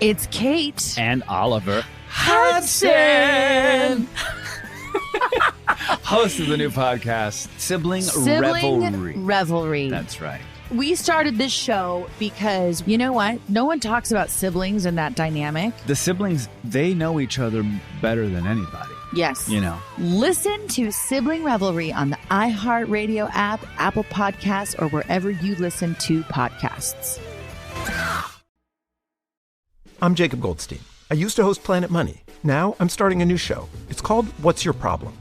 It's Kate. And Oliver Hudson. Host of the new podcast, Sibling Revelry. That's right. We started this show because, you know what? No one talks about siblings and that dynamic. The siblings, they know each other better than anybody. Yes. You know. Listen to Sibling Revelry on the iHeartRadio app, Apple Podcasts, or wherever you listen to podcasts. I'm Jacob Goldstein. I used to host Planet Money. Now I'm starting a new show. It's called What's Your Problem?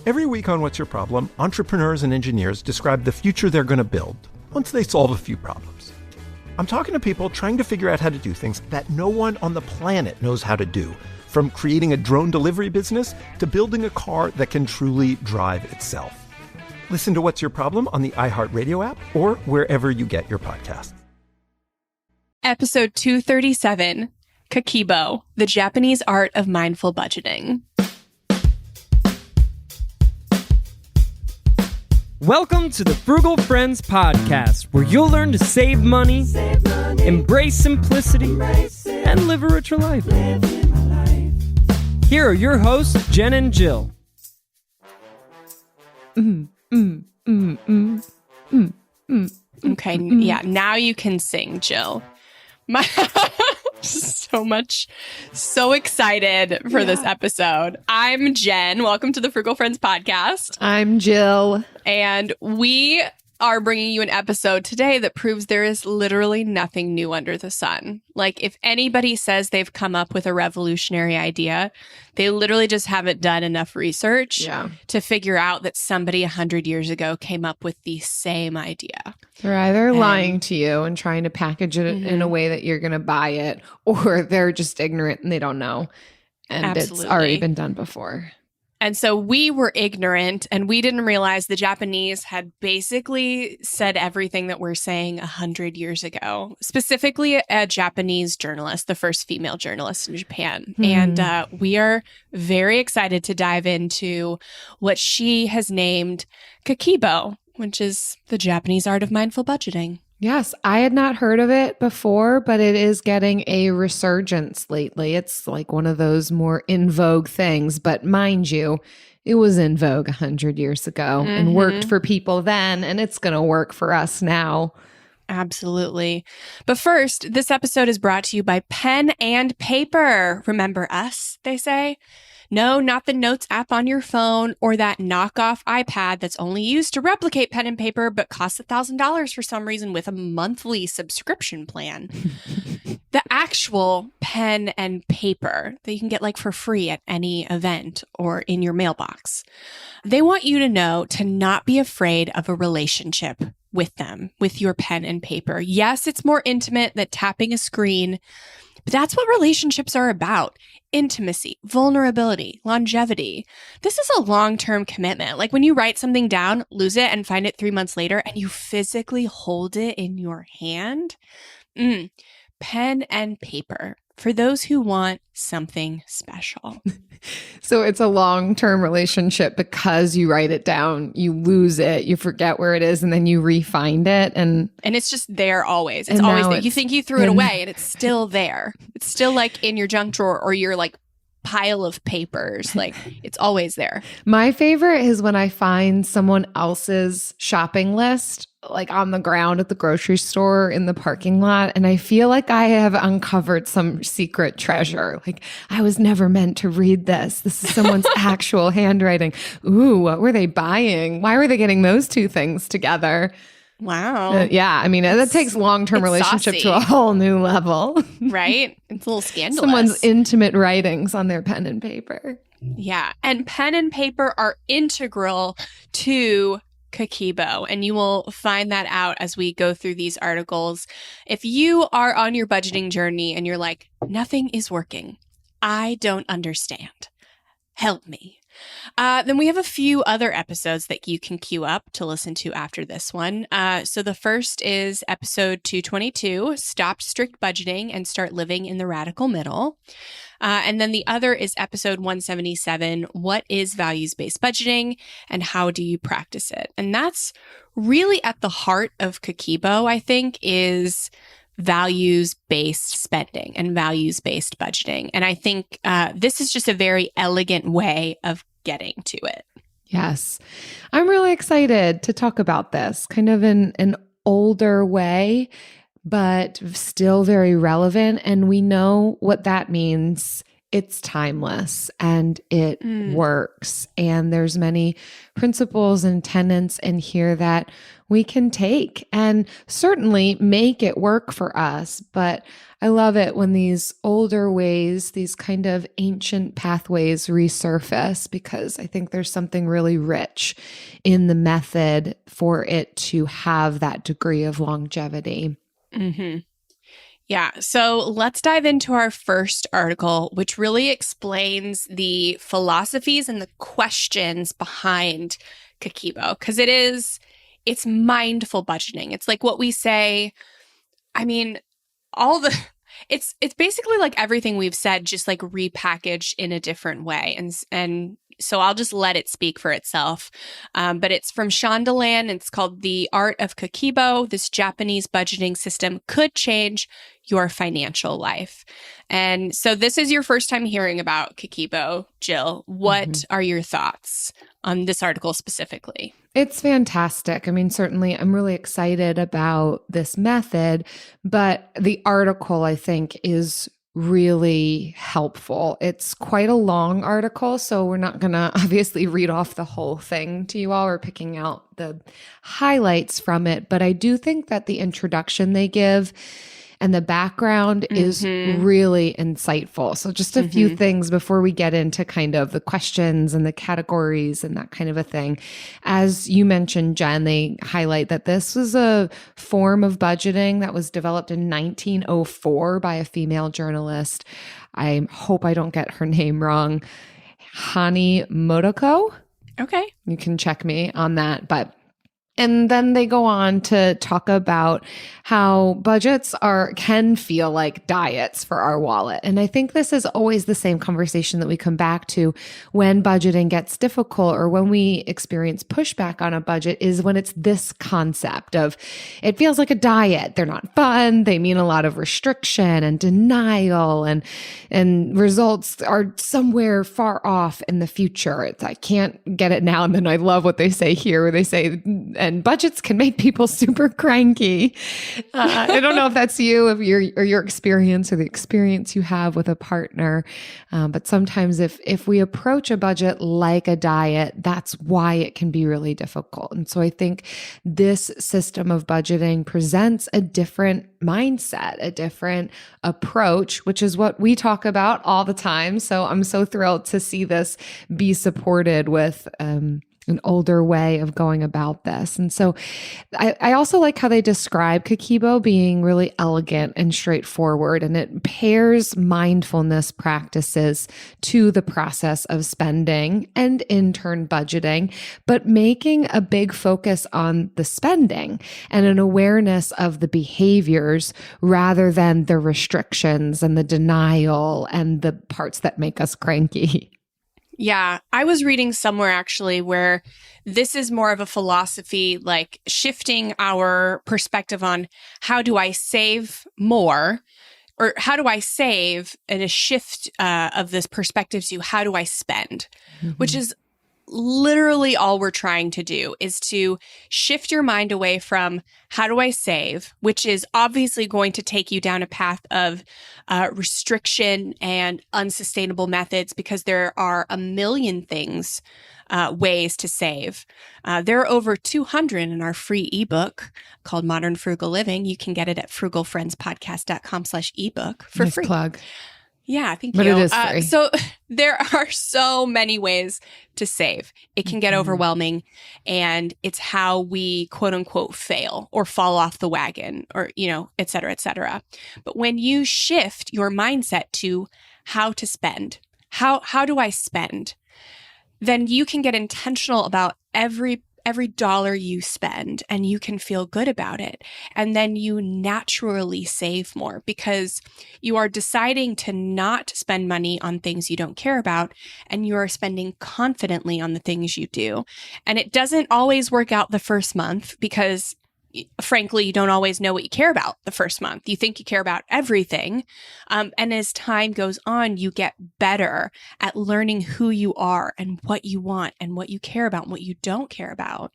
Every week on What's Your Problem, entrepreneurs and engineers describe the future they're going to build once they solve a few problems. I'm talking to people trying to figure out how to do things that no one on the planet knows how to do, from creating a drone delivery business to building a car that can truly drive itself. Listen to What's Your Problem on the iHeartRadio app or wherever you get your podcasts. Episode 237, Kakeibo, the Japanese art of mindful budgeting. Welcome to the Frugal Friends podcast, where you'll learn to save money, embrace simplicity, and live a richer life. Here are your hosts, Jen and Jill. Okay, yeah, now you can sing, Jill. So excited for this episode. I'm Jen. Welcome to the Frugal Friends podcast. I'm Jill. And we are bringing you an episode today that proves there is literally nothing new under the sun. Like, if anybody says they've come up with a revolutionary idea, they literally just haven't done enough research to figure out that somebody 100 years ago came up with the same idea. They're either lying to you and trying to package it in a way that you're going to buy it, or they're just ignorant and they don't know. And It's already been done before. And so we were ignorant, and we didn't realize the Japanese had basically said everything that we're saying 100 years ago, specifically a Japanese journalist, the first female journalist in Japan. And we are very excited to dive into what she has named Kakeibo, which is the Japanese art of mindful budgeting. Yes, I had not heard of it before, but it is getting a resurgence lately. It's like one of those more in vogue things. But mind you, it was in vogue 100 years ago and worked for people then, and it's going to work for us now. Absolutely. But first, this episode is brought to you by pen and paper. Remember us, they say? No, not the Notes app on your phone or that knockoff iPad that's only used to replicate pen and paper but costs $1,000 for some reason with a monthly subscription plan. The actual pen and paper that you can get like for free at any event or in your mailbox. They want you to know to not be afraid of a relationship with them, with your pen and paper. Yes, it's more intimate than tapping a screen, but that's what relationships are about. Intimacy, vulnerability, longevity. This is a long-term commitment. Like when you write something down, lose it, and find it 3 months later, and you physically hold it in your hand. Pen and paper. For those who want something special. So it's a long-term relationship because you write it down, you lose it, you forget where it is, and then you re-find it. And it's just there always. It's always there. You think you threw it away and it's still there. It's still like in your junk drawer or your like pile of papers. Like it's always there. My favorite is when I find someone else's shopping list like on the ground at the grocery store in the parking lot. And I feel like I have uncovered some secret treasure. Like I was never meant to read this. This is someone's actual handwriting. Ooh, what were they buying? Why were they getting those two things together? Wow. Yeah. I mean, that takes long-term relationship saucy. To a whole new level. Right? It's a little scandalous. Someone's intimate writings on their pen and paper. Yeah. And pen and paper are integral to Kakeibo, and you will find that out as we go through these articles. If you are on your budgeting journey and you're like, nothing is working, I don't understand, help me. Then we have a few other episodes that you can queue up to listen to after this one. So the first is episode 222, Stop Strict Budgeting and Start Living in the Radical Middle. And then the other is episode 177, What is Values-Based Budgeting and How Do You Practice It? And that's really at the heart of Kakeibo, I think, is values-based spending and values-based budgeting. And I think this is just a very elegant way of getting to it. Yes. I'm really excited to talk about this kind of in an older way, but still very relevant. And we know what that means. It's timeless and it works. And there's many principles and tenets in here that we can take and certainly make it work for us. But I love it when these older ways, these kind of ancient pathways resurface, because I think there's something really rich in the method for it to have that degree of longevity. Mm-hmm. Yeah. So let's dive into our first article, which really explains the philosophies and the questions behind Kakeibo, because it's mindful budgeting. It's like what we say. I mean, it's basically like everything we've said, just like repackaged in a different way. And so I'll just let it speak for itself. But it's from Shondaland. It's called The Art of Kakeibo. This Japanese budgeting system could change your financial life. And so this is your first time hearing about Kakeibo. Jill, what are your thoughts on this article specifically? It's fantastic. I mean, certainly I'm really excited about this method, but the article I think is really helpful. It's quite a long article, so we're not going to obviously read off the whole thing to you all. We're picking out the highlights from it, but I do think that the introduction they give and the background is really insightful. So just a few things before we get into kind of the questions and the categories and that kind of a thing. As you mentioned, Jen, they highlight that this was a form of budgeting that was developed in 1904 by a female journalist. I hope I don't get her name wrong. Hani Motoko. Okay. You can check me on that, and then they go on to talk about how budgets can feel like diets for our wallet. And I think this is always the same conversation that we come back to when budgeting gets difficult or when we experience pushback on a budget, is when it's this concept of it feels like a diet. They're not fun. They mean a lot of restriction and denial, and results are somewhere far off in the future. I can't get it now. And then I love what they say here, where they say, and budgets can make people super cranky. I don't know if that's you, or your experience, or the experience you have with a partner. But sometimes if we approach a budget like a diet, that's why it can be really difficult. And so I think this system of budgeting presents a different mindset, a different approach, which is what we talk about all the time. So I'm so thrilled to see this be supported with an older way of going about this. And so I also like how they describe Kakeibo being really elegant and straightforward, and it pairs mindfulness practices to the process of spending and in turn budgeting, but making a big focus on the spending and an awareness of the behaviors rather than the restrictions and the denial and the parts that make us cranky. Yeah, I was reading somewhere actually where this is more of a philosophy, like shifting our perspective on how do I save more, or how do I save, and a shift of this perspective to how do I spend, which is literally all we're trying to do, is to shift your mind away from how do I save, which is obviously going to take you down a path of restriction and unsustainable methods, because there are a million ways to save. There are over 200 in our free ebook called Modern Frugal Living. You can get it at frugalfriendspodcast.com/ebook for free. Plug. Yeah, thank you. But it is free. So there are so many ways to save. It can get overwhelming, and it's how we quote unquote fail or fall off the wagon, or, et cetera, et cetera. But when you shift your mindset to how to spend, how do I spend, then you can get intentional about every dollar you spend, and you can feel good about it. And then you naturally save more, because you are deciding to not spend money on things you don't care about, and you are spending confidently on the things you do. And it doesn't always work out the first month, because frankly, you don't always know what you care about the first month. You think you care about everything. And as time goes on, you get better at learning who you are and what you want and what you care about and what you don't care about,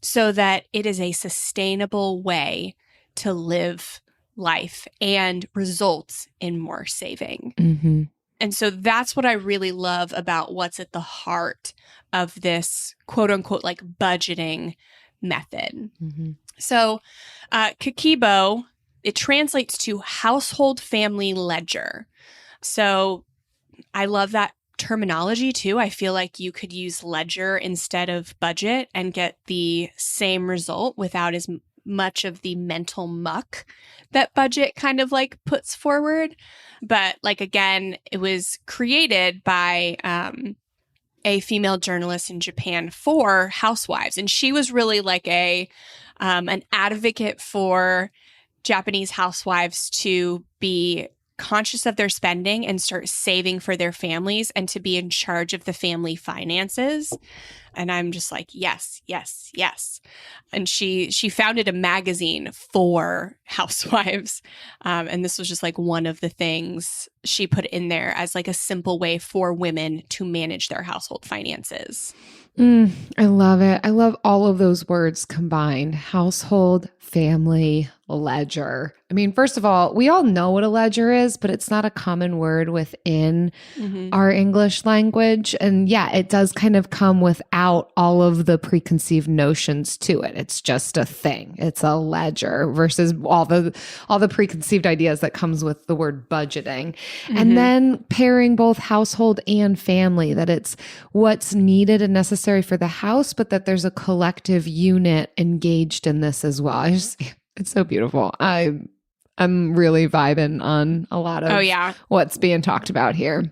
so that it is a sustainable way to live life and results in more saving. Mm-hmm. And so that's what I really love about what's at the heart of this quote unquote like budgeting method. Mm-hmm. So Kakeibo, it translates to household family ledger. So I love that terminology too. I feel like you could use ledger instead of budget and get the same result without as much of the mental muck that budget kind of like puts forward. But like, again, it was created by a female journalist in Japan for housewives. And she was really like an advocate for Japanese housewives to be conscious of their spending and start saving for their families and to be in charge of the family finances. And I'm just like, yes, yes, yes. And she founded a magazine for housewives. And this was just like one of the things she put in there as like a simple way for women to manage their household finances. I love it. I love all of those words combined: household, family, ledger. I mean, first of all, we all know what a ledger is, but it's not a common word within our English language. And yeah, it does kind of come without all of the preconceived notions to it. It's just a thing. It's a ledger versus all the preconceived ideas that comes with the word budgeting. And then pairing both household and family, that it's what's needed and necessary for the house, but that there's a collective unit engaged in this as well. It's so beautiful. I'm really vibing on a lot of what's being talked about here.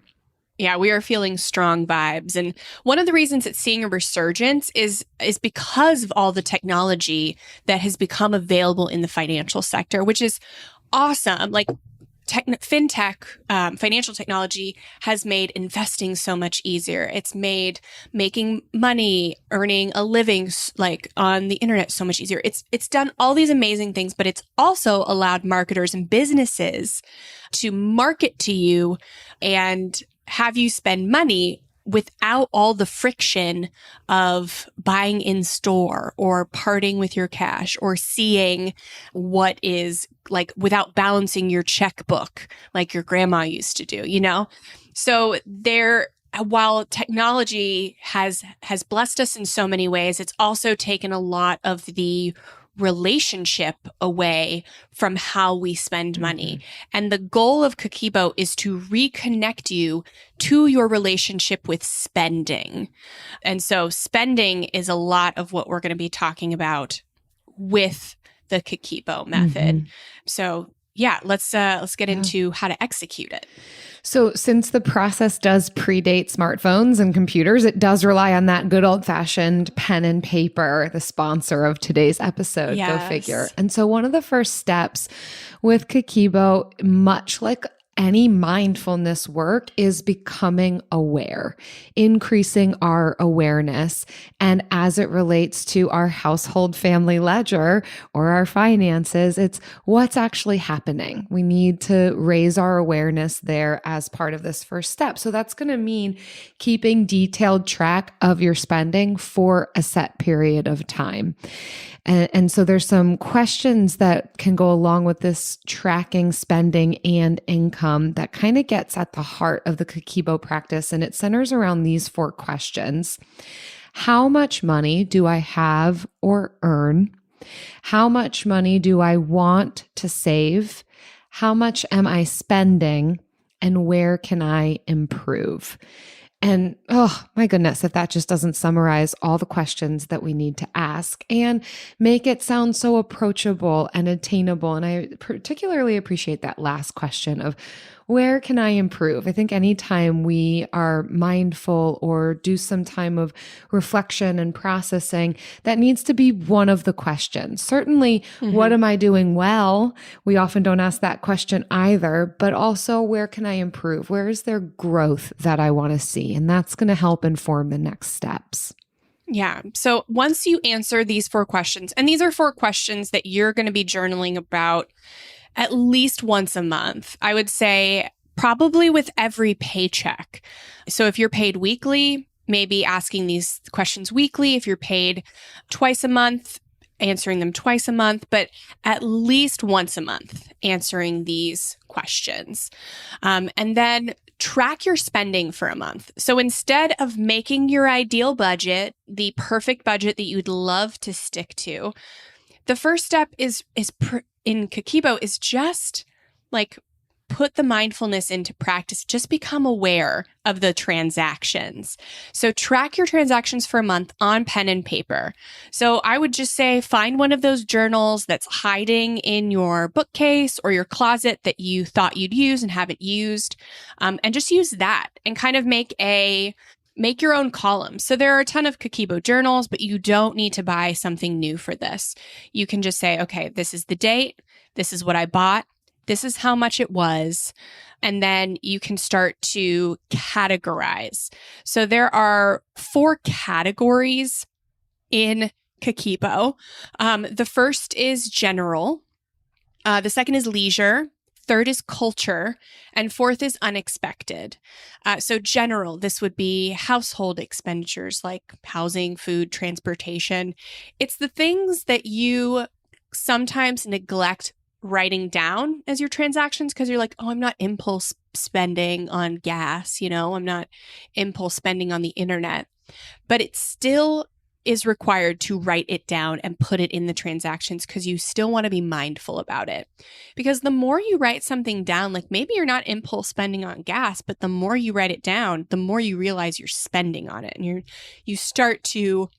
Yeah, we are feeling strong vibes. And one of the reasons it's seeing a resurgence is because of all the technology that has become available in the financial sector, which is awesome. Like fintech, financial technology has made investing so much easier. It's made making money, earning a living like on the internet so much easier. It's done all these amazing things, but it's also allowed marketers and businesses to market to you and have you spend money without all the friction of buying in store or parting with your cash or seeing what is like without balancing your checkbook like your grandma used to do, you know? So while technology has blessed us in so many ways, it's also taken a lot of the relationship away from how we spend money. And the goal of Kakeibo is to reconnect you to your relationship with spending. And so spending is a lot of what we're going to be talking about with the Kakeibo method. So yeah, let's get into how to execute it. So since the process does predate smartphones and computers, it does rely on that good old-fashioned pen and paper, the sponsor of today's episode. Go figure. And so one of the first steps with Kakeibo, much like any mindfulness work, is becoming aware, increasing our awareness. And as it relates to our household family ledger or our finances, it's what's actually happening. We need to raise our awareness there as part of this first step. So that's going to mean keeping detailed track of your spending for a set period of time. And so there's some questions that can go along with this tracking spending and income that kind of gets at the heart of the Kakeibo practice. And it centers around these 4 questions. How much money do I have or earn? How much money do I want to save? How much am I spending? And where can I improve? And oh my goodness, if that just doesn't summarize all the questions that we need to ask and make it sound so approachable and attainable. And I particularly appreciate that last question of where can I improve? I think anytime we are mindful or do some time of reflection and processing, that needs to be one of the questions. Certainly, what am I doing well? We often don't ask that question either, but also where can I improve? Where is there growth that I want to see? And that's going to help inform the next steps. Yeah. So once you answer these 4 questions, and these are 4 questions that you're going to be journaling about at least once a month, I would say probably with every paycheck. So if you're paid weekly, maybe asking these questions weekly. If you're paid twice a month, answering them twice a month, but at least once a month, answering these questions. And then track your spending for a month. So instead of making your ideal budget, the perfect budget that you'd love to stick to, the first step in Kakeibo is just like put the mindfulness into practice. Just become aware of the transactions. So track your transactions for a month on pen and paper. So I would just say find one of those journals that's hiding in your bookcase or your closet that you thought you'd use and haven't used, and just use that and kind of make your own column. So there are a ton of Kakeibo journals, but you don't need to buy something new for this. You can just say, okay, this is the date. This is what I bought. This is how much it was. And then you can start to categorize. So there are 4 categories in Kakeibo. The first is general. The second is leisure. Third is culture. And fourth is unexpected. So general, this would be household expenditures like housing, food, transportation. It's the things that you sometimes neglect writing down as your transactions because you're like, oh, I'm not impulse spending on gas, I'm not impulse spending on the internet. But it still is required to write it down and put it in the transactions because you still want to be mindful about it. Because the more you write something down, like maybe you're not impulse spending on gas, but the more you write it down, the more you realize you're spending on it. And you start to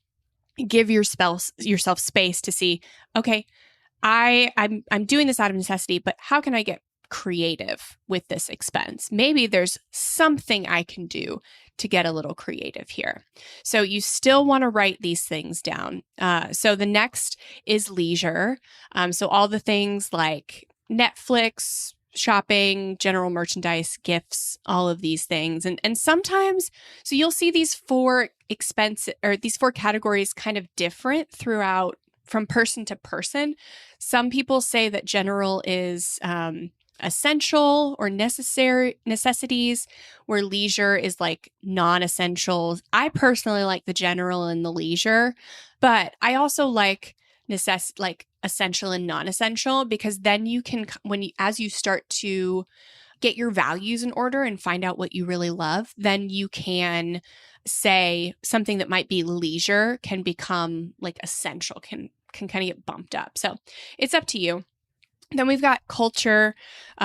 give yourself space to see, okay, I'm doing this out of necessity, but how can I get creative with this expense? Maybe there's something I can do to get a little creative here. So you still want to write these things down. So the next is leisure. So all the things like Netflix, shopping, general merchandise, gifts, all of these things. And sometimes, so you'll see these 4 categories kind of different throughout from person to person. Some people say that general is essential or necessities, where leisure is like non-essentials. I personally like the general and the leisure, but I also like essential and non-essential, because then you can, as you start to get your values in order and find out what you really love, then you can say something that might be leisure can become like essential, can kind of get bumped up. So it's up to you. Then we've got culture,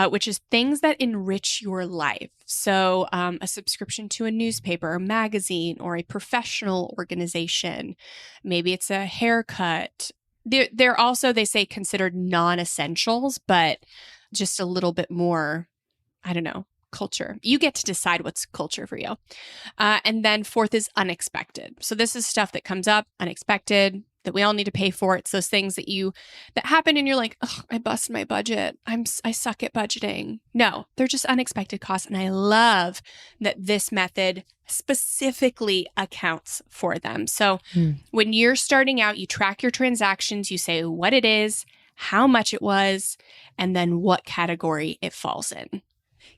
which is things that enrich your life. So a subscription to a newspaper or magazine or a professional organization. Maybe it's a haircut. They're also, they say, considered non-essentials, but just a little bit more, I don't know, culture. You get to decide what's culture for you. And then fourth is unexpected. So this is stuff that comes up, unexpected, that we all need to pay for. It's those things that happen and you're like, oh, I bust my budget. I suck at budgeting. No, they're just unexpected costs. And I love that this method specifically accounts for them. So when you're starting out, you track your transactions, you say what it is, how much it was, and then what category it falls in.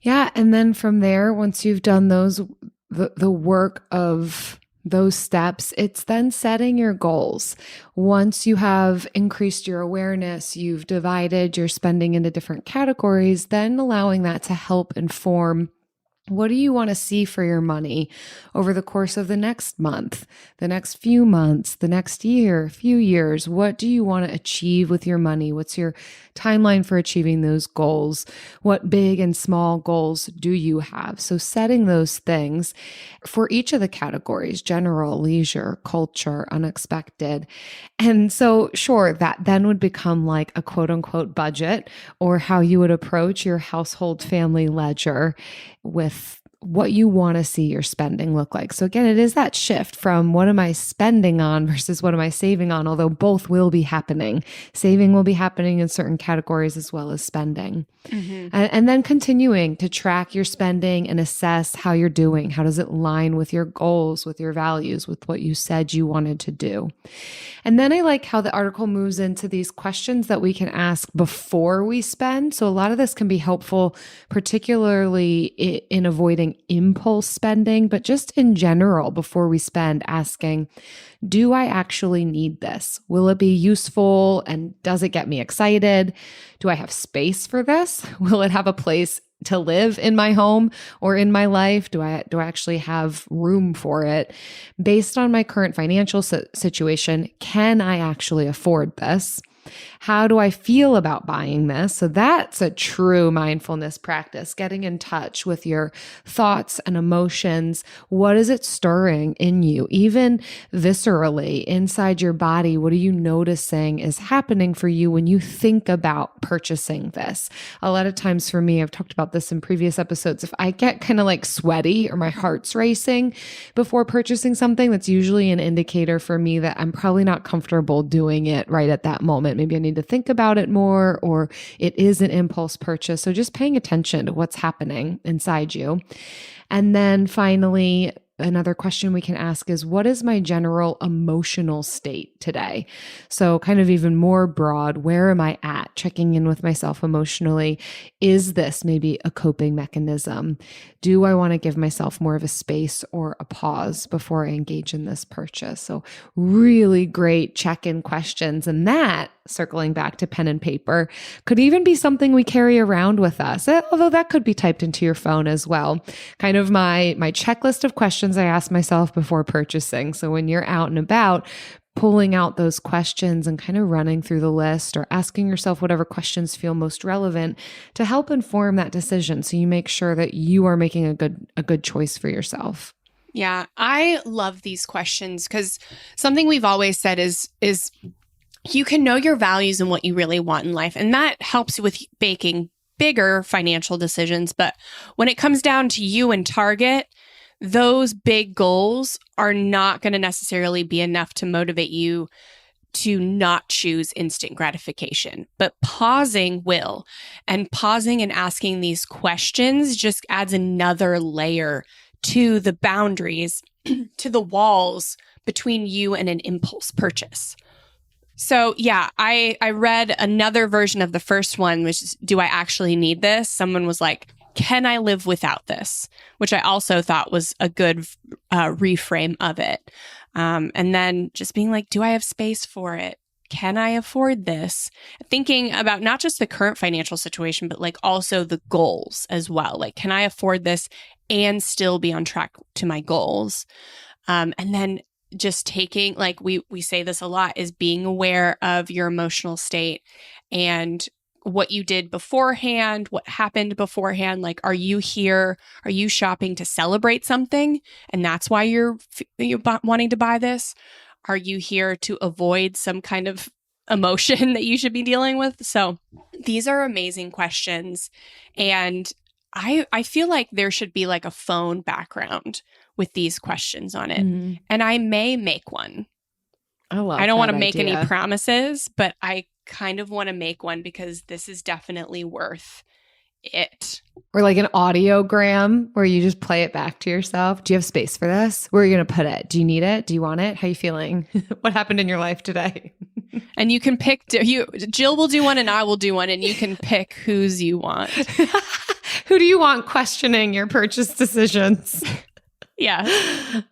Yeah. And then from there, once you've done the work of those steps, it's then setting your goals. Once you have increased your awareness, you've divided your spending into different categories, then allowing that to help inform what do you want to see for your money over the course of the next month, the next few months, the next year, few years? What do you want to achieve with your money? What's your timeline for achieving those goals? What big and small goals do you have? So setting those things for each of the categories: general, leisure, culture, unexpected. And so sure, that then would become like a quote unquote budget, or how you would approach your household family ledger with what you want to see your spending look like. So again, it is that shift from what am I spending on versus what am I saving on, although both will be happening. Saving will be happening in certain categories as well as spending. And then continuing to track your spending and assess how you're doing. How does it line with your goals, with your values, with what you said you wanted to do? And then I like how the article moves into these questions that we can ask before we spend. So a lot of this can be helpful, particularly in avoiding impulse spending, but just in general, before we spend, asking, do I actually need this? Will it be useful? And does it get me excited? Do I have space for this? Will it have a place to live in my home or in my life? Do I actually have room for it? Based on my current financial situation, can I actually afford this? How do I feel about buying this? So that's a true mindfulness practice, getting in touch with your thoughts and emotions. What is it stirring in you, even viscerally inside your body? What are you noticing is happening for you when you think about purchasing this? A lot of times for me, I've talked about this in previous episodes, if I get kind of like sweaty or my heart's racing before purchasing something, that's usually an indicator for me that I'm probably not comfortable doing it right at that moment. Maybe I need to think about it more, or it is an impulse purchase. So just paying attention to what's happening inside you. And then finally, another question we can ask is, what is my general emotional state today? So kind of even more broad, where am I at? Checking in with myself emotionally. Is this maybe a coping mechanism? Do I want to give myself more of a space or a pause before I engage in this purchase? So really great check-in questions. And that, circling back to pen and paper, could even be something we carry around with us, although that could be typed into your phone as well. Kind of my checklist of questions I ask myself before purchasing. So when you're out and about, pulling out those questions and kind of running through the list or asking yourself whatever questions feel most relevant to help inform that decision. So you make sure that you are making a good choice for yourself. Yeah, I love these questions because something we've always said is you can know your values and what you really want in life. And that helps with making bigger financial decisions. But when it comes down to you and Target, those big goals are not going to necessarily be enough to motivate you to not choose instant gratification, but pausing will. And pausing and asking these questions just adds another layer to the boundaries, to the walls between you and an impulse purchase. So yeah, I read another version of the first one, which is, do I actually need this? Someone was like, can I live without this? Which I also thought was a good reframe of it. And then just being like, do I have space for it? Can I afford this? Thinking about not just the current financial situation, but like also the goals as well. Like, can I afford this and still be on track to my goals? And then just taking, like we say this a lot, is being aware of your emotional state and what you did beforehand, what happened beforehand. Like, are you here? Are you shopping to celebrate something? And that's why you're wanting to buy this? Are you here to avoid some kind of emotion that you should be dealing with? So these are amazing questions. And I feel like there should be like a phone background with these questions on it. Mm-hmm. And I may make one. I don't want to make any promises, but I kind of want to make one because this is definitely worth it. Or like an audiogram where you just play it back to yourself. Do you have space for this? Where are you going to put it? Do you need it? Do you want it? How are you feeling? What happened in your life today? And you can pick, Jill will do one and I will do one, and you can pick whose you want. Who do you want questioning your purchase decisions? Yeah.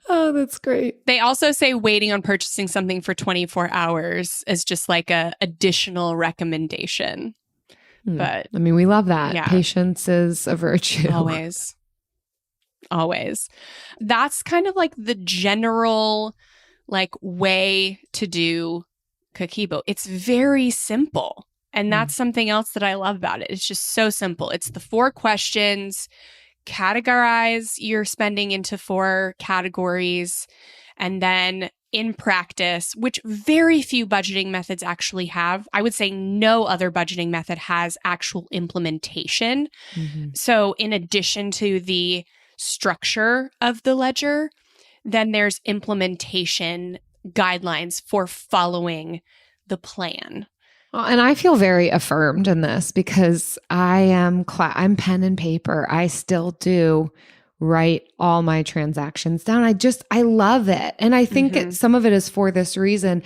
Oh, that's great. They also say waiting on purchasing something for 24 hours is just like a additional recommendation. But I mean, we love that. Yeah. Patience is a virtue. Always. That's kind of like the general like way to do Kakeibo. It's very simple. And that's something else that I love about it. It's just so simple. It's the 4 questions. Categorize your spending into 4 categories, and then in practice, which very few budgeting methods actually have. I would say no other budgeting method has actual implementation. Mm-hmm. So in addition to the structure of the ledger, then there's implementation guidelines for following the plan. Well, and I feel very affirmed in this because I'm pen and paper. I still do write all my transactions down. I love it. And I think some of it is for this reason.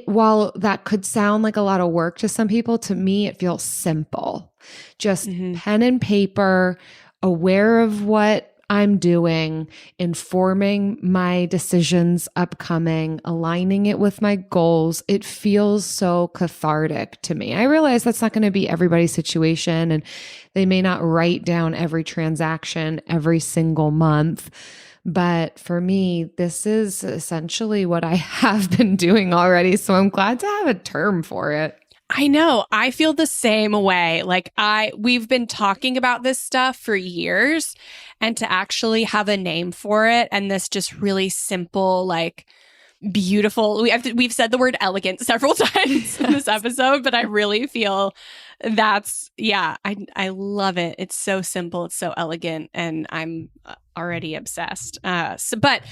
While that could sound like a lot of work to some people, to me, it feels simple. Just pen and paper, aware of what I'm doing, informing my decisions upcoming, aligning it with my goals. It feels so cathartic to me. I realize that's not going to be everybody's situation, and they may not write down every transaction every single month. But for me, this is essentially what I have been doing already. So I'm glad to have a term for it. I know. I feel the same way. Like we've been talking about this stuff for years, and to actually have a name for it, and this just really simple, like beautiful. We've said the word elegant several times in this episode, but I really feel I love it. It's so simple. It's so elegant, and I'm already obsessed. But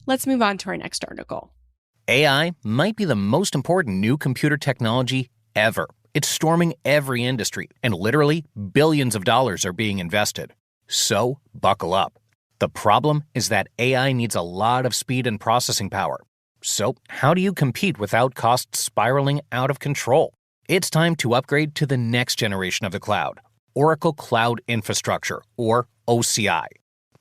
let's move on to our next article. AI might be the most important new computer technology ever. It's storming every industry, and literally billions of dollars are being invested. So, buckle up. The problem is that AI needs a lot of speed and processing power. So, how do you compete without costs spiraling out of control? It's time to upgrade to the next generation of the cloud, Oracle Cloud Infrastructure, or OCI.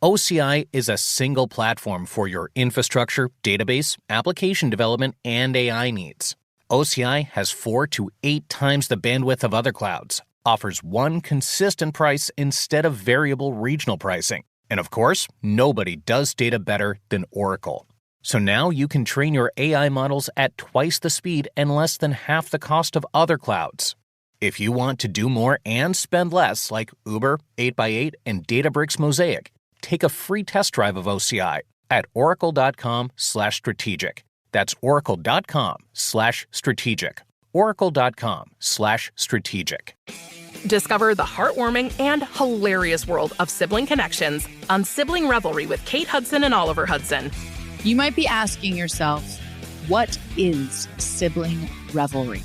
OCI is a single platform for your infrastructure, database, application development, and AI needs. OCI has 4 to 8 times the bandwidth of other clouds, offers one consistent price instead of variable regional pricing. And of course, nobody does data better than Oracle. So now you can train your AI models at twice the speed and less than half the cost of other clouds. If you want to do more and spend less, like Uber, 8x8, and Databricks Mosaic, take a free test drive of OCI at oracle.com/strategic. That's oracle.com/strategic. oracle.com/strategic. Discover the heartwarming and hilarious world of sibling connections on Sibling Revelry with Kate Hudson and Oliver Hudson. You might be asking yourself, what is sibling revelry?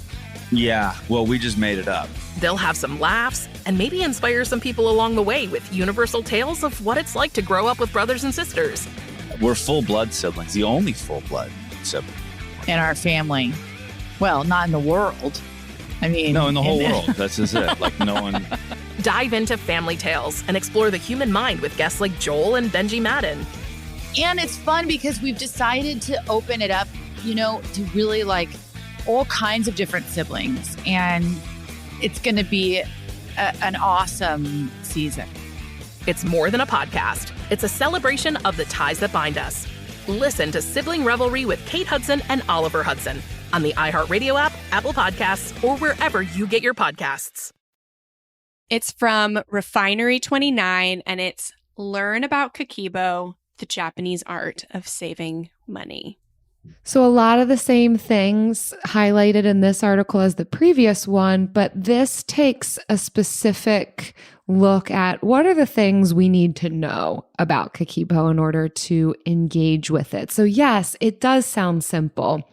Yeah, well, we just made it up. They'll have some laughs and maybe inspire some people along the way with universal tales of what it's like to grow up with brothers and sisters. We're full-blood siblings, the only full-blood sibling. In our family. Well, not in the world. I mean... No, in the whole world. That's just it. Like, no one... Dive into family tales and explore the human mind with guests like Joel and Benji Madden. And it's fun because we've decided to open it up, to really like all kinds of different siblings. And it's going to be an awesome season. It's more than a podcast. It's a celebration of the ties that bind us. Listen to Sibling Revelry with Kate Hudson and Oliver Hudson on the iHeartRadio app, Apple Podcasts, or wherever you get your podcasts. It's from Refinery29, and it's Learn About Kakeibo, the Japanese art of saving money. So a lot of the same things highlighted in this article as the previous one, but this takes a specific look at what are the things we need to know about Kakeibo in order to engage with it. So yes, it does sound simple.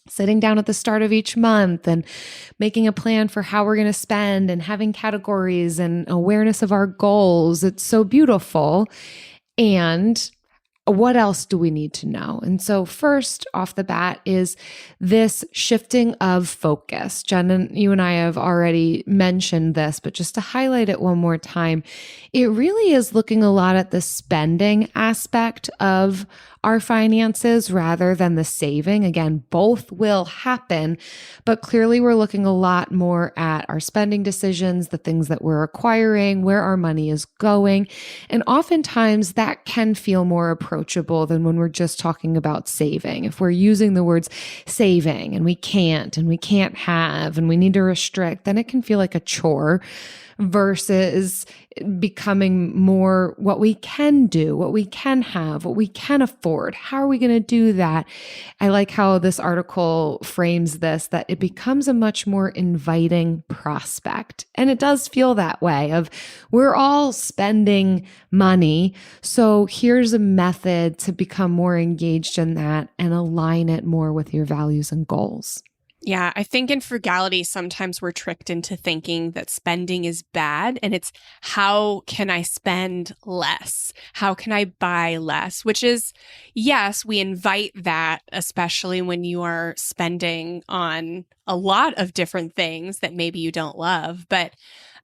Sitting down at the start of each month and making a plan for how we're going to spend and having categories and awareness of our goals. It's so beautiful. And what else do we need to know? And so first off the bat is this shifting of focus. Jen, you and I have already mentioned this, but just to highlight it one more time, it really is looking a lot at the spending aspect of our finances rather than the saving. Again, both will happen, but clearly we're looking a lot more at our spending decisions, the things that we're acquiring, where our money is going. And oftentimes that can feel more approachable than when we're just talking about saving. If we're using the words saving and we can't have and we need to restrict, then it can feel like a chore versus becoming more what we can do, what we can have, what we can afford. How are we going to do that? I like how this article frames this, that it becomes a much more inviting prospect. And it does feel that way of we're all spending money. So here's a method to become more engaged in that and align it more with your values and goals. Yeah, I think in frugality, sometimes we're tricked into thinking that spending is bad, and it's how can I spend less? How can I buy less? Which is, yes, we invite that, especially when you are spending on a lot of different things that maybe you don't love. But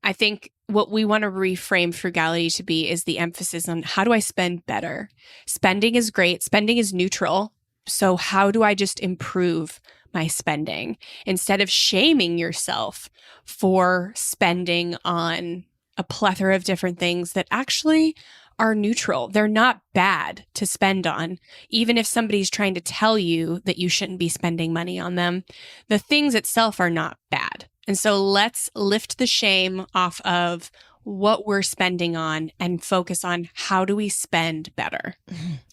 I think what we want to reframe frugality to be is the emphasis on how do I spend better? Spending is great. Spending is neutral. So how do I just improve my spending instead of shaming yourself for spending on a plethora of different things that actually are neutral? They're not bad to spend on. Even if somebody's trying to tell you that you shouldn't be spending money on them, the things itself are not bad. And so let's lift the shame off of what we're spending on and focus on how do we spend better.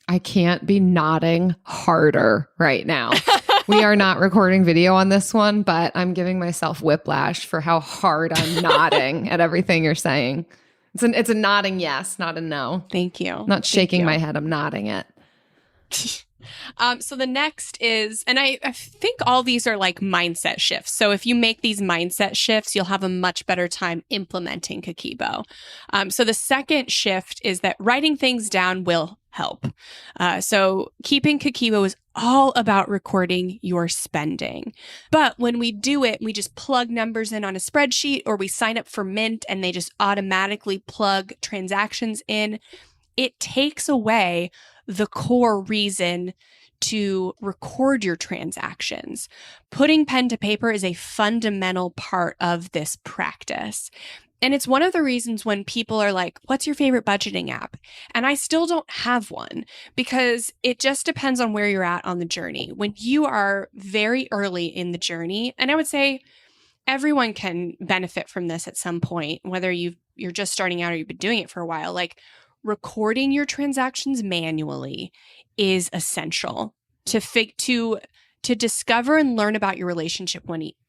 I can't be nodding harder right now. We are not recording video on this one, but I'm giving myself whiplash for how hard I'm nodding at everything you're saying. It's a nodding yes, not a no. Thank you. Not shaking my head, I'm nodding it. So the next is, and I think all these are like mindset shifts. So if you make these mindset shifts, you'll have a much better time implementing Kakeibo. So the second shift is that writing things down will help. So keeping Kakeibo is all about recording your spending. But when we do it, we just plug numbers in on a spreadsheet, or we sign up for Mint and they just automatically plug transactions in. It takes away the core reason to record your transactions. Putting pen to paper is a fundamental part of this practice. And it's one of the reasons when people are like, what's your favorite budgeting app? And I still don't have one, because it just depends on where you're at on the journey. When you are very early in the journey, and I would say everyone can benefit from this at some point, whether you're just starting out or you've been doing it for a while, like recording your transactions manually is essential to discover and learn about your relationship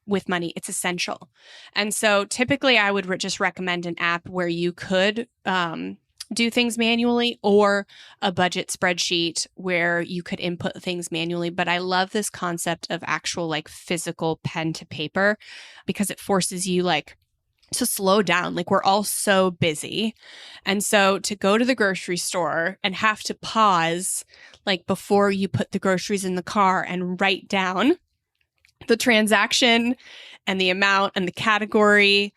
with money. It's essential. And so typically I would just recommend an app where you could do things manually, or a budget spreadsheet where you could input things manually. But I love this concept of actual like physical pen to paper, because it forces you like to slow down. Like we're all so busy. And so to go to the grocery store and have to pause like before you put the groceries in the car and write down the transaction and the amount and the category,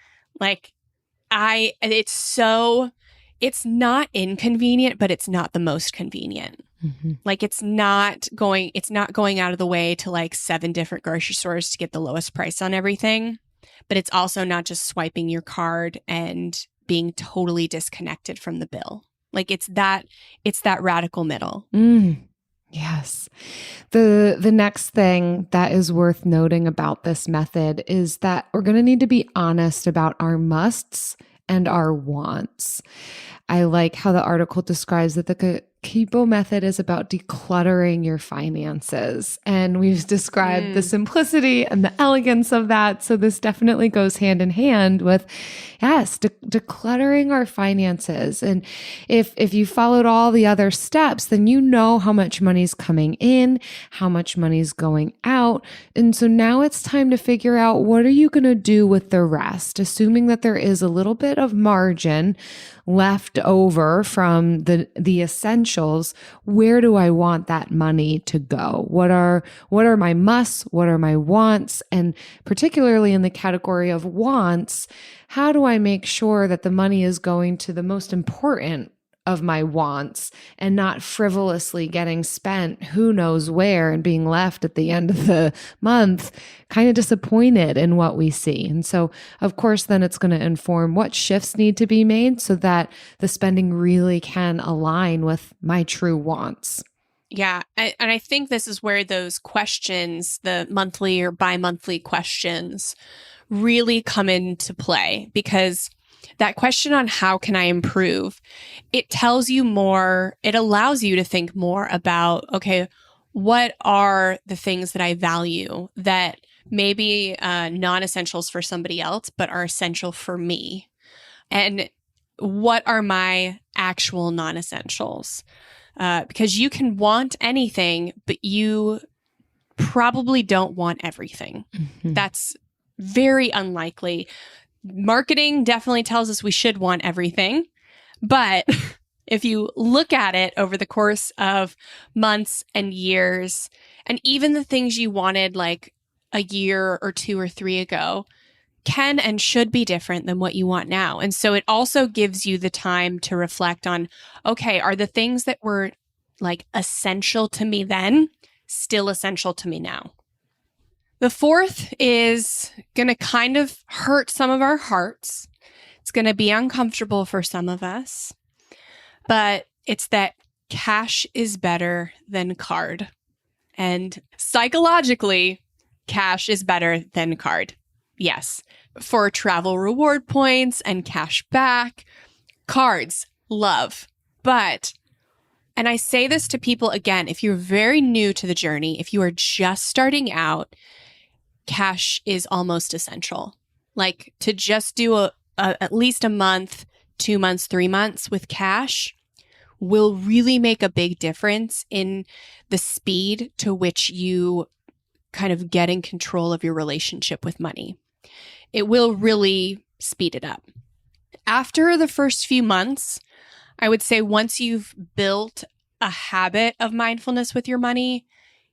it's not inconvenient, but it's not the most convenient. Mm-hmm. Like it's not going out of the way to like 7 different grocery stores to get the lowest price on everything. But it's also not just swiping your card and being totally disconnected from the bill. Like it's that radical middle. Yes. The next thing that is worth noting about this method is that we're going to need to be honest about our musts and our wants. I like how the article describes that the Kakeibo method is about decluttering your finances. And we've described the simplicity and the elegance of that. So this definitely goes hand in hand with, yes, decluttering our finances. And if you followed all the other steps, then you know how much money's coming in, how much money's going out. And so now it's time to figure out, what are you going to do with the rest? Assuming that there is a little bit of margin left over from the essentials, where do I want that money to go? What are my musts? What are my wants? And particularly in the category of wants, how do I make sure that the money is going to the most important of my wants and not frivolously getting spent who knows where and being left at the end of the month kind of disappointed in what we see. And so, of course, then it's going to inform what shifts need to be made so that the spending really can align with my true wants. Yeah. And I think this is where those questions, the monthly or bi-monthly questions, really come into play, because that question on how can I improve, it tells you more, it allows you to think more about, okay, what are the things that I value that may be non-essentials for somebody else, but are essential for me? And what are my actual non-essentials? Because you can want anything, but you probably don't want everything. Mm-hmm. That's very unlikely. Marketing definitely tells us we should want everything. But if you look at it over the course of months and years, and even the things you wanted like a year or 2 or 3 ago can and should be different than what you want now. And so it also gives you the time to reflect on, okay, are the things that were like essential to me then still essential to me now? The fourth is going to kind of hurt some of our hearts. It's going to be uncomfortable for some of us, but it's that cash is better than card. And psychologically, cash is better than card. Yes, for travel reward points and cash back, cards, love. But, and I say this to people again, if you're very new to the journey, if you are just starting out, cash is almost essential. Like to just do at least a month, 2 months, 3 months with cash will really make a big difference in the speed to which you kind of get in control of your relationship with money. It will really speed it up. After the first few months, I would say once you've built a habit of mindfulness with your money,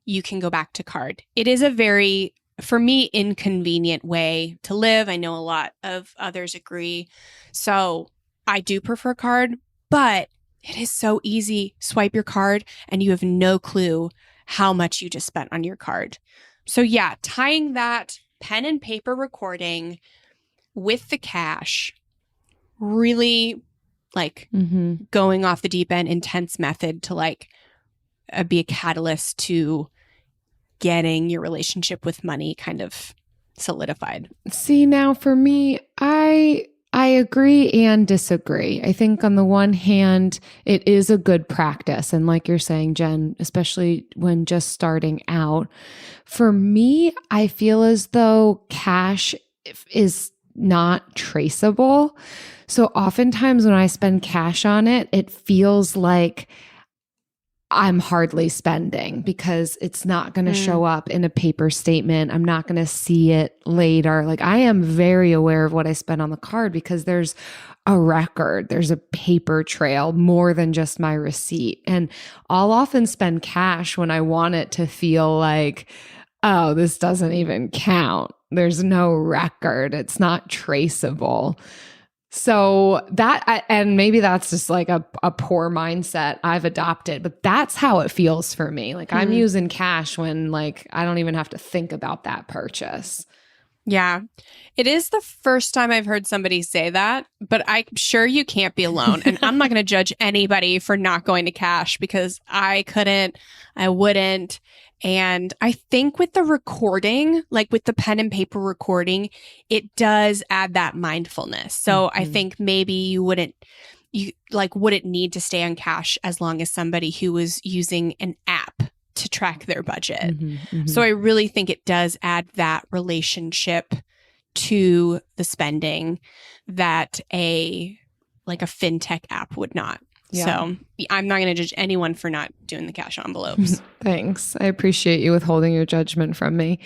you can go back to card. It is a very, for me, inconvenient way to live. I know a lot of others agree. So I do prefer card, but it is so easy. Swipe your card and you have no clue how much you just spent on your card. So yeah, tying that pen and paper recording with the cash, really like going off the deep end, intense method to like be a catalyst to getting your relationship with money kind of solidified. See, now for me, I agree and disagree. I think on the one hand, it is a good practice. And like you're saying, Jen, especially when just starting out, for me, I feel as though cash is not traceable. So oftentimes when I spend cash on it, it feels like I'm hardly spending because it's not going to show up in a paper statement. I'm not going to see it later. Like I am very aware of what I spend on the card because there's a record, there's a paper trail more than just my receipt. And I'll often spend cash when I want it to feel like, oh, this doesn't even count. There's no record. It's not traceable. So that, and maybe that's just like a poor mindset I've adopted, but that's how it feels for me. Like I'm using cash when like, I don't even have to think about that purchase. Yeah. It is the first time I've heard somebody say that, but I'm sure you can't be alone. And I'm not going to judge anybody for not going to cash because I couldn't, I wouldn't. And I think with the recording, like with the pen and paper recording, it does add that mindfulness. So I think maybe you wouldn't need to stay on cash as long as somebody who was using an app to track their budget. So I really think it does add that relationship to the spending that a fintech app would not. Yeah. So I'm not going to judge anyone for not doing the cash envelopes. Thanks. I appreciate you withholding your judgment from me.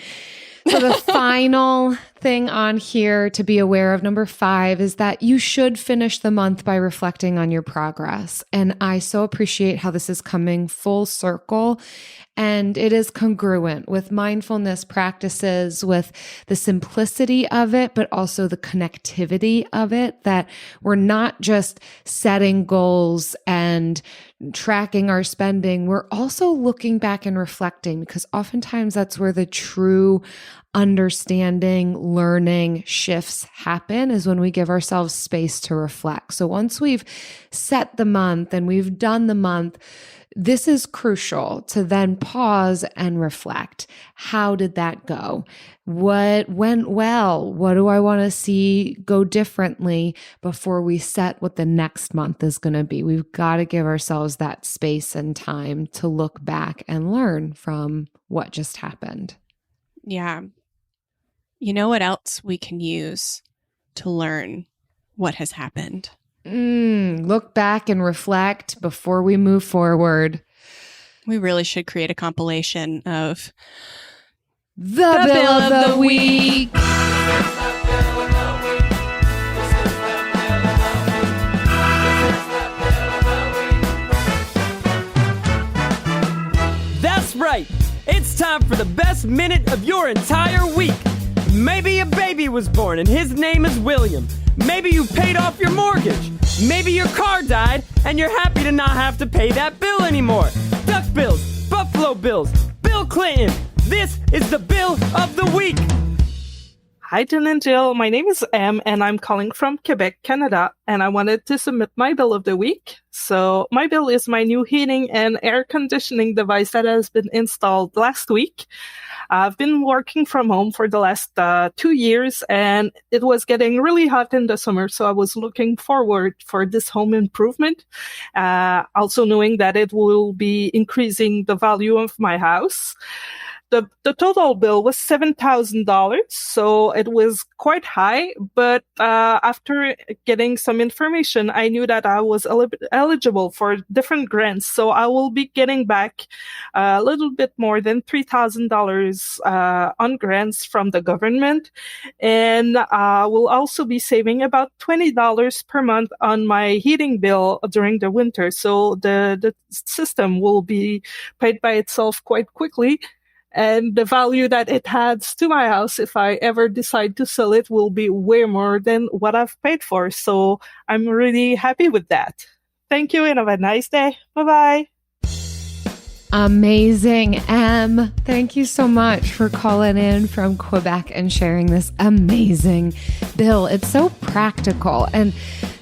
So the final thing on here to be aware of, number 5, is that you should finish the month by reflecting on your progress. And I so appreciate how this is coming full circle. And it is congruent with mindfulness practices, with the simplicity of it, but also the connectivity of it, that we're not just setting goals and tracking our spending. We're also looking back and reflecting, because oftentimes that's where the true understanding, learning shifts happen is when we give ourselves space to reflect. So once we've set the month and we've done the month, this is crucial to then pause and reflect. How did that go? What went well? What do I want to see go differently before we set what the next month is going to be? We've got to give ourselves that space and time to look back and learn from what just happened. Yeah. You know what else we can use to learn what has happened? Look back and reflect before we move forward. We really should create a compilation of the Bill of the Week. That's right. It's time for the best minute of your entire week. Maybe a baby was born and his name is William. Maybe you paid off your mortgage. Maybe your car died and you're happy to not have to pay that bill anymore. Duck bills, Buffalo Bills, Bill Clinton. This is the Bill of the Week. Hi, Jen and Jill. My name is Em, and I'm calling from Quebec, Canada, and I wanted to submit my Bill of the Week. So my bill is my new heating and air conditioning device that has been installed last week. I've been working from home for the last 2 years, and it was getting really hot in the summer, so I was looking forward for this home improvement, also knowing that it will be increasing the value of my house. The total bill was $7,000, so it was quite high, but after getting some information, I knew that I was eligible for different grants, so I will be getting back a little bit more than $3,000 on grants from the government, and I will also be saving about $20 per month on my heating bill during the winter, so the system will be paid by itself quite quickly. And the value that it adds to my house, if I ever decide to sell it, will be way more than what I've paid for. So I'm really happy with that. Thank you and have a nice day. Bye-bye. Amazing, Em. Thank you so much for calling in from Quebec and sharing this amazing bill. It's so practical. And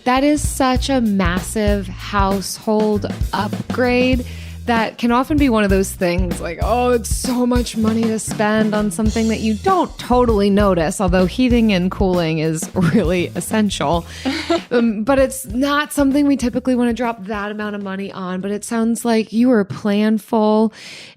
that is such a massive household upgrade that can often be one of those things like, oh, it's so much money to spend on something that you don't totally notice, although heating and cooling is really essential. But it's not something we typically want to drop that amount of money on. But it sounds like you were planful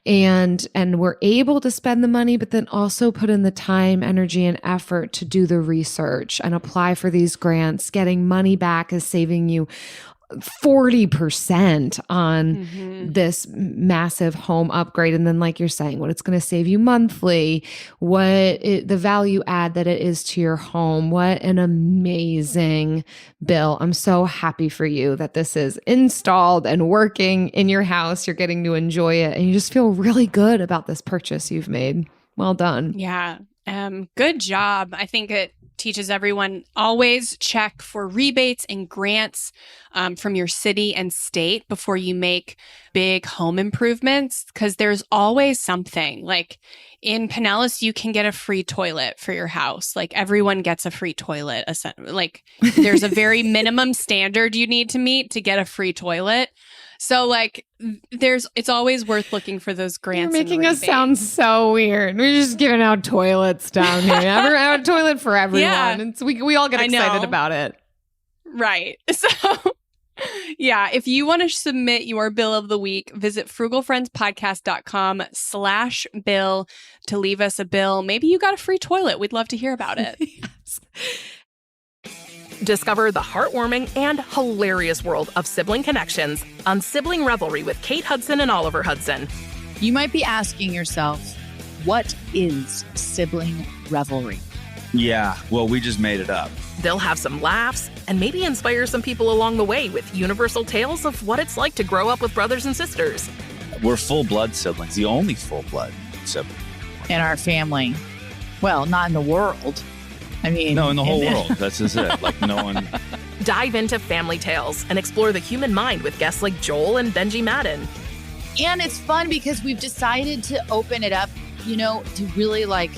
and were able to spend the money, but then also put in the time, energy, and effort to do the research and apply for these grants. Getting money back is saving you 40% on this massive home upgrade. And then, like you're saying, what it's going to save you monthly, the value add that it is to your home. What an amazing bill. I'm so happy for you that this is installed and working in your house. You're getting to enjoy it and you just feel really good about this purchase you've made. Well done. Yeah. Good job. I think it teaches everyone, always check for rebates and grants from your city and state before you make big home improvements, because there's always something. Like in Pinellas, you can get a free toilet for your house. Like everyone gets a free toilet. Like there's a very minimum standard you need to meet to get a free toilet. So like it's always worth looking for those grants. You're making us sound so weird. We're just giving out toilets down here. Never have a toilet for everyone. Yeah. And we all get excited about it. Right. So yeah, if you want to submit your bill of the week, visit frugalfriendspodcast.com/bill to leave us a bill. Maybe you got a free toilet. We'd love to hear about it. Yes. Discover the heartwarming and hilarious world of sibling connections on Sibling Revelry with Kate Hudson and Oliver Hudson. You might be asking yourself, what is sibling revelry? Yeah, well, we just made it up. They'll have some laughs and maybe inspire some people along the way with universal tales of what it's like to grow up with brothers and sisters. We're full-blood siblings, the only full-blood sibling. In our family. Well, not in the world. I mean, no, in the whole world. That's just it. Like no one. Dive into family tales and explore the human mind with guests like Joel and Benji Madden. And it's fun because we've decided to open it up, to really like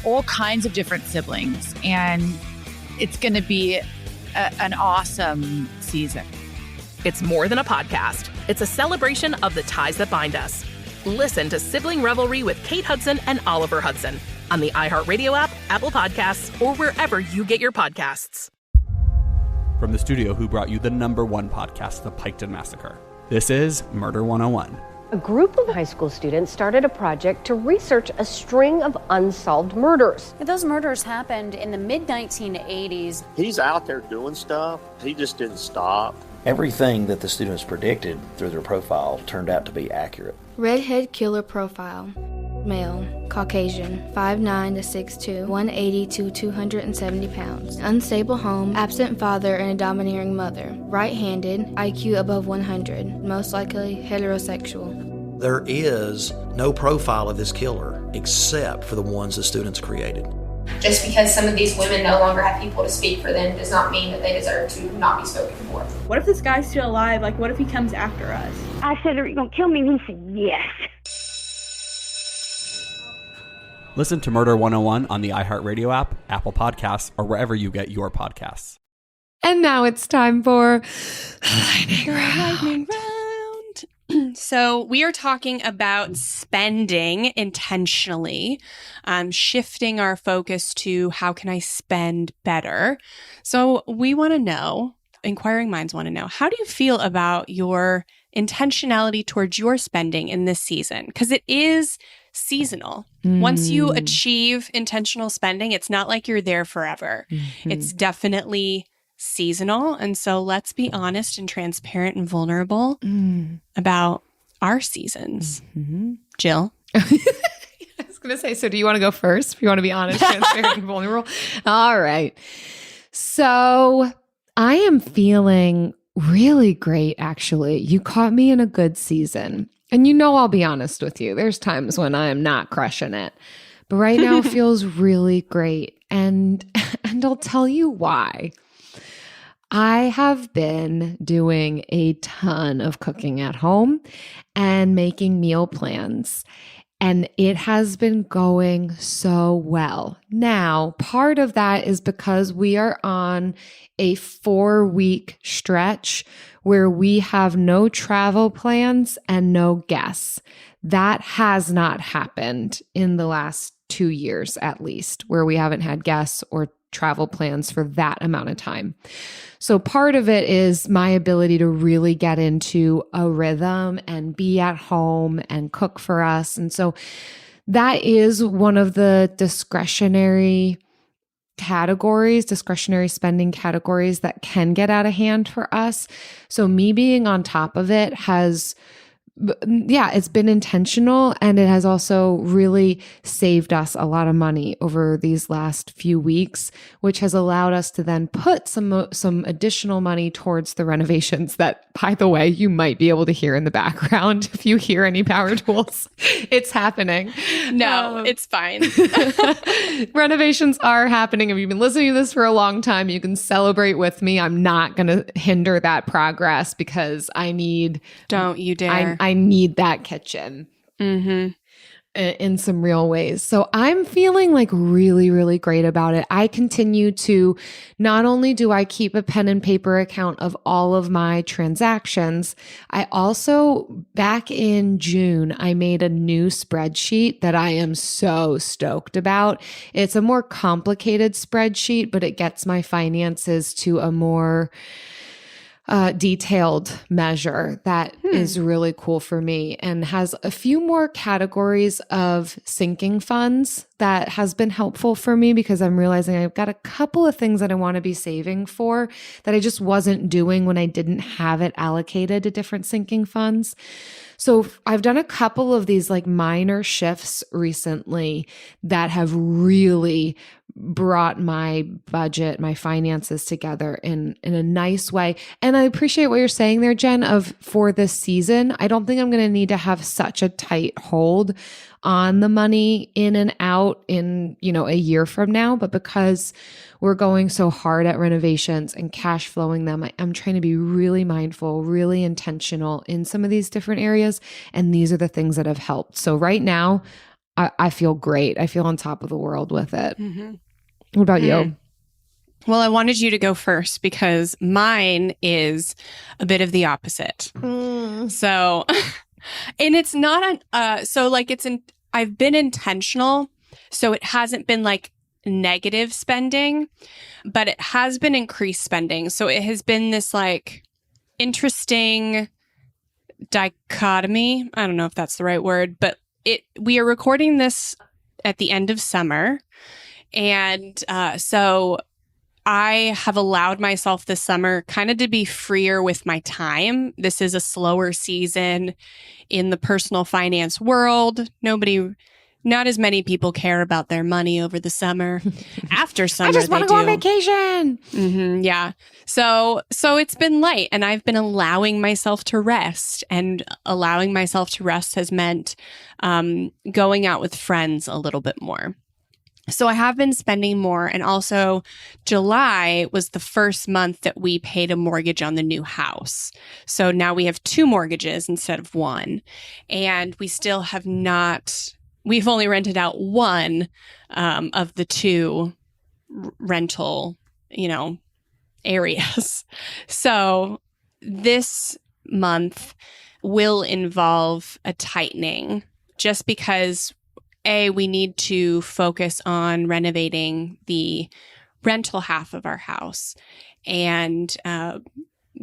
all kinds of different siblings. And it's going to be an awesome season. It's more than a podcast. It's a celebration of the ties that bind us. Listen to Sibling Revelry with Kate Hudson and Oliver Hudson on the iHeartRadio app, Apple Podcasts, or wherever you get your podcasts. From the studio who brought you the #1 podcast, The Piketon Massacre, this is Murder 101. A group of high school students started a project to research a string of unsolved murders. Those murders happened in the mid-1980s. He's out there doing stuff. He just didn't stop. Everything that the students predicted through their profile turned out to be accurate. Redhead killer profile. Male, Caucasian, 5'9" to 6'2", 180 to 270 pounds. Unstable home, absent father and a domineering mother. Right-handed, IQ above 100, most likely heterosexual. There is no profile of this killer except for the ones the students created. Just because some of these women no longer have people to speak for them does not mean that they deserve to not be spoken for. What if this guy's still alive? Like, what if he comes after us? I said, are you going to kill me? And he said, yes. Listen to Murder 101 on the iHeartRadio app, Apple Podcasts, or wherever you get your podcasts. And now it's time for Lightning Round. So we are talking about spending intentionally, shifting our focus to how can I spend better. So we want to know, inquiring minds want to know, how do you feel about your intentionality towards your spending in this season? Because it is seasonal. Once you achieve intentional spending, it's not like you're there forever. It's definitely seasonal. And so let's be honest and transparent and vulnerable about our seasons. Jill? I was going to say, so do you want to go first? If you want to be honest, transparent and vulnerable? All right. So I am feeling really great, actually. You caught me in a good season. And I'll be honest with you. There's times when I am not crushing it. But right now feels really great. And I'll tell you why. I have been doing a ton of cooking at home and making meal plans, and it has been going so well. Now, part of that is because we are on a 4-week stretch where we have no travel plans and no guests. That has not happened in the last 2 years, at least, where we haven't had guests or travel plans for that amount of time. So part of it is my ability to really get into a rhythm and be at home and cook for us. And so that is one of the discretionary spending categories that can get out of hand for us. So me being on top of it it's been intentional, and it has also really saved us a lot of money over these last few weeks, which has allowed us to then put some additional money towards the renovations that, by the way, you might be able to hear in the background. If you hear any power tools, it's happening. No, it's fine. Renovations are happening. If you've been listening to this for a long time, you can celebrate with me. I'm not going to hinder that progress because don't you dare. I need that kitchen in some real ways. So I'm feeling like really, really great about it. I continue to, not only do I keep a pen and paper account of all of my transactions, I also, back in June, I made a new spreadsheet that I am so stoked about. It's a more complicated spreadsheet, but it gets my finances to a more detailed measure that is really cool for me, and has a few more categories of sinking funds that has been helpful for me, because I'm realizing I've got a couple of things that I want to be saving for that I just wasn't doing when I didn't have it allocated to different sinking funds. So I've done a couple of these like minor shifts recently that have really brought my budget, my finances together in a nice way. And I appreciate what you're saying there, Jen, for this season. I don't think I'm going to need to have such a tight hold on the money in and out in, a year from now. But because we're going so hard at renovations and cash flowing them, I'm trying to be really mindful, really intentional in some of these different areas. And these are the things that have helped. So right now, I feel great. I feel on top of the world with it. Mm-hmm. What about you? Well, I wanted you to go first because mine is a bit of the opposite. So, and it's not I've been intentional. So it hasn't been like negative spending, but it has been increased spending. So it has been this like interesting dichotomy. I don't know if that's the right word, but we are recording this at the end of summer. And so I have allowed myself this summer kind of to be freer with my time. This is a slower season in the personal finance world. Not as many people care about their money over the summer. After summer, I just want to go on vacation. Mm-hmm, yeah. So it's been light, and I've been allowing myself to rest. And allowing myself to rest has meant going out with friends a little bit more. So I have been spending more. And also July was the first month that we paid a mortgage on the new house. So now we have 2 mortgages instead of 1. And we still have not, we've only rented out 1 of the 2 rental, areas. So this month will involve a tightening just because we need to focus on renovating the rental half of our house, and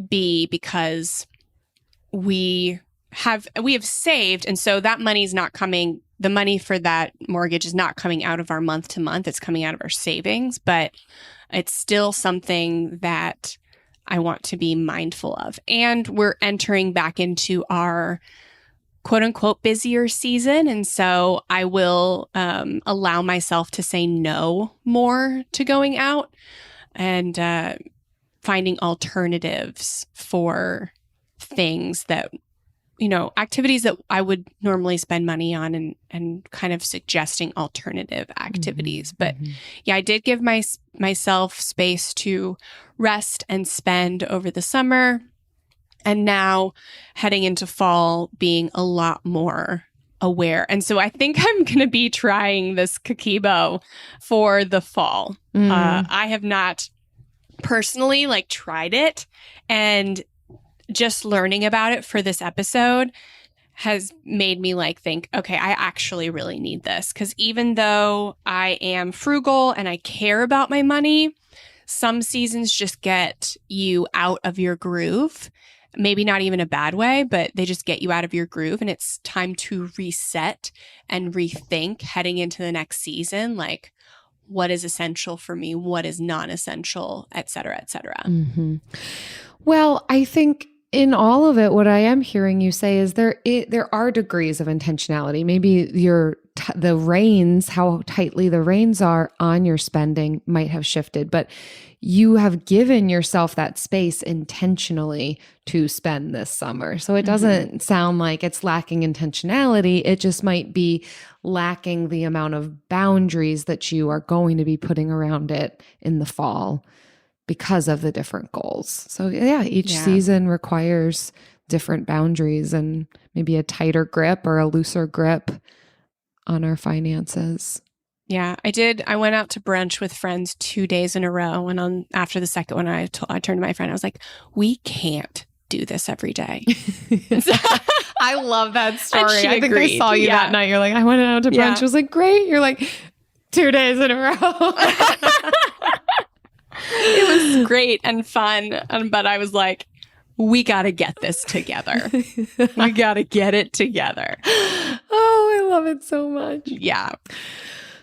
B, because we have saved, and so that money's not coming. The money for that mortgage is not coming out of our month to month. It's coming out of our savings, but it's still something that I want to be mindful of. And we're entering back into our quote unquote busier season. And so I will allow myself to say no more to going out and finding alternatives for things that, activities that I would normally spend money on, and kind of suggesting alternative activities. But yeah, I did give myself space to rest and spend over the summer. And now heading into fall, being a lot more aware. And so I think I'm going to be trying this Kakeibo for the fall. I have not personally tried it, and just learning about it for this episode has made me think, okay, I actually really need this. Because even though I am frugal and I care about my money, some seasons just get you out of your groove. Maybe not even a bad way, but they just get you out of your groove, and it's time to reset and rethink heading into the next season. What is essential for me? What is non-essential, et cetera, et cetera. Mm-hmm. Well, I think in all of it, what I am hearing you say is there are degrees of intentionality. Maybe the reins, how tightly the reins are on your spending might have shifted, but you have given yourself that space intentionally to spend this summer. So it doesn't sound like it's lacking intentionality. It just might be lacking the amount of boundaries that you are going to be putting around it in the fall because of the different goals. So yeah, each season requires different boundaries and maybe a tighter grip or a looser grip on our finances. Yeah, I did. I went out to brunch with friends 2 days in a row. And after the second one, I turned to my friend. I was like, we can't do this every day. I love that story. I think I saw you that night. You're like, I went out to brunch. I was like, great. You're like, 2 days in a row. It was great and fun. But I was like, we got to get this together. We got to get it together. Oh, I love it so much. Yeah.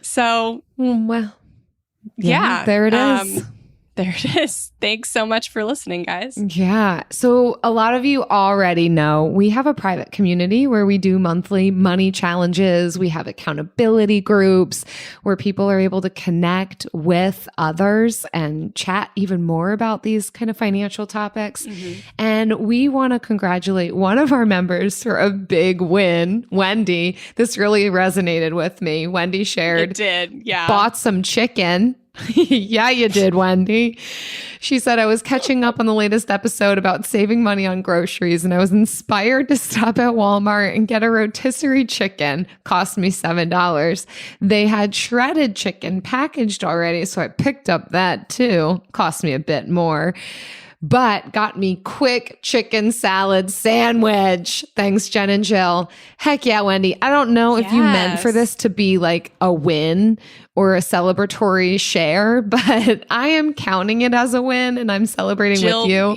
So, well, yeah, there it is. There it is. Thanks so much for listening, guys. Yeah. So a lot of you already know we have a private community where we do monthly money challenges. We have accountability groups where people are able to connect with others and chat even more about these kind of financial topics. And we want to congratulate one of our members for a big win, Wendy. This really resonated with me. Wendy shared. It did. Yeah. Bought some chicken Yeah, you did, Wendy. She said, I was catching up on the latest episode about saving money on groceries, and I was inspired to stop at Walmart and get a rotisserie chicken. Cost me $7. They had shredded chicken packaged already, so I picked up that too. Cost me a bit more, but got me quick chicken salad sandwich. Thanks, Jen and Jill. Heck yeah, Wendy. I don't know if you meant for this to be like a win or a celebratory share, but I am counting it as a win, and I'm celebrating with you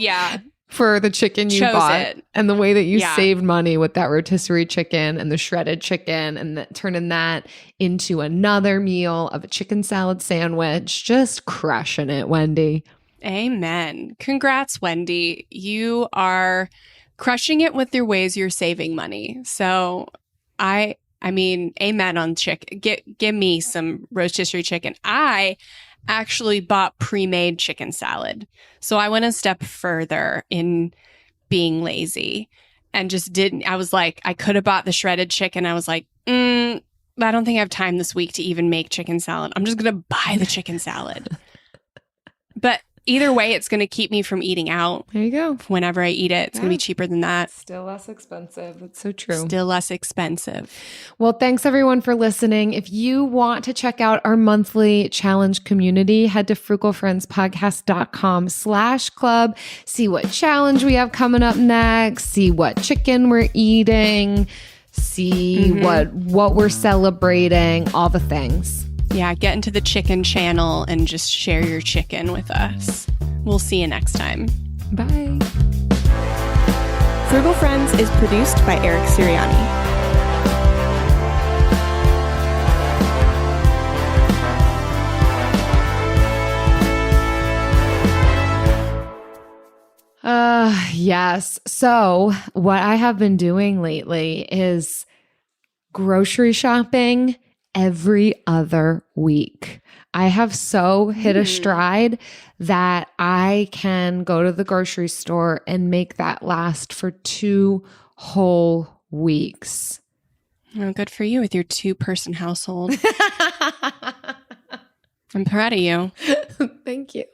for the chicken you bought and the way that you saved money with that rotisserie chicken and the shredded chicken, and turning that into another meal of a chicken salad sandwich. Just crushing it, Wendy. Amen. Congrats, Wendy. You are crushing it with your ways you're saving money. So I mean, amen on chicken. Give me some rotisserie chicken. I actually bought pre-made chicken salad. So I went a step further in being lazy and just didn't. I was like, I could have bought the shredded chicken. I was like, I don't think I have time this week to even make chicken salad. I'm just going to buy the chicken salad. But either way, it's going to keep me from eating out. There you go. Whenever I eat it, it's going to be cheaper than that. Still less expensive. That's so true. Still less expensive. Well, thanks everyone for listening. If you want to check out our monthly challenge community, head to frugalfriendspodcast.com/club. See what challenge we have coming up next. See what chicken we're eating. See what we're celebrating. All the things. Yeah, get into the chicken channel and just share your chicken with us. We'll see you next time. Bye. Frugal Friends is produced by Eric Sirianni. Yes. So what I have been doing lately is grocery shopping every other week. I have so hit a stride that I can go to the grocery store and make that last for 2 whole weeks. Oh, good for you with your 2-person household. I'm proud of you. Thank you.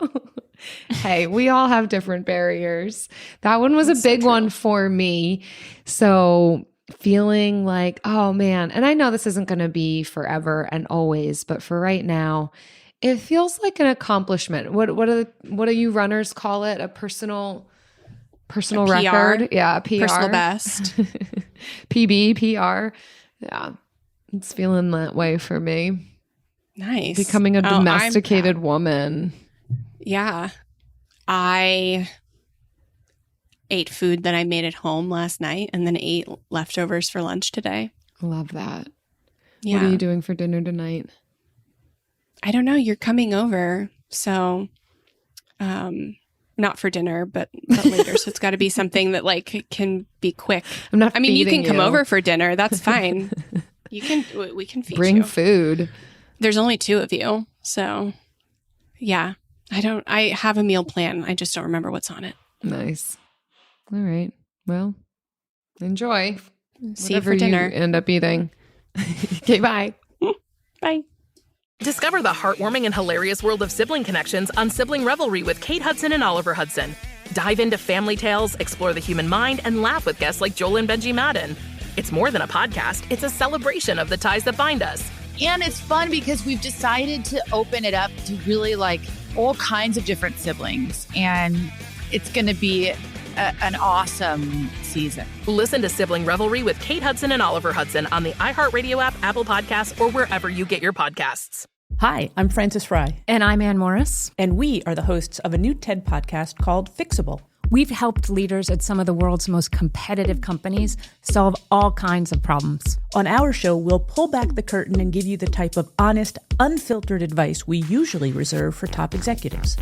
Hey, we all have different barriers. That one was a big one for me. So feeling like, oh man, and I know this isn't going to be forever and always, but for right now, it feels like an accomplishment. What do you runners call it? A personal record? Yeah, a PR. Personal best. PB, PR. Yeah, it's feeling that way for me. Nice. Becoming a domesticated woman. Yeah. I ate food that I made at home last night and then ate leftovers for lunch today. Love that. Yeah. What are you doing for dinner tonight? I don't know. You're coming over. So, not for dinner, but later. So it's got to be something that like can be quick. I mean, you can come over for dinner. That's fine. We can feed you. Bring food. There's only 2 of you. So yeah, I have a meal plan. I just don't remember what's on it. Nice. All right. Well, enjoy. See you for dinner. You end up eating. Okay, bye. Bye. Discover the heartwarming and hilarious world of sibling connections on Sibling Revelry with Kate Hudson and Oliver Hudson. Dive into family tales, explore the human mind, and laugh with guests like Joel and Benji Madden. It's more than a podcast. It's a celebration of the ties that bind us. And it's fun because we've decided to open it up to really like all kinds of different siblings. And it's going to be an awesome season. Listen to Sibling Revelry with Kate Hudson and Oliver Hudson on the iHeartRadio app, Apple Podcasts, or wherever you get your podcasts. Hi, I'm Frances Fry. And I'm Ann Morris. And we are the hosts of a new TED podcast called Fixable. We've helped leaders at some of the world's most competitive companies solve all kinds of problems. On our show, we'll pull back the curtain and give you the type of honest, unfiltered advice we usually reserve for top executives.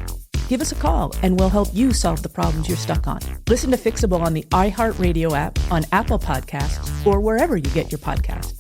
Give us a call and we'll help you solve the problems you're stuck on. Listen to Fixable on the iHeartRadio app, on Apple Podcasts, or wherever you get your podcasts.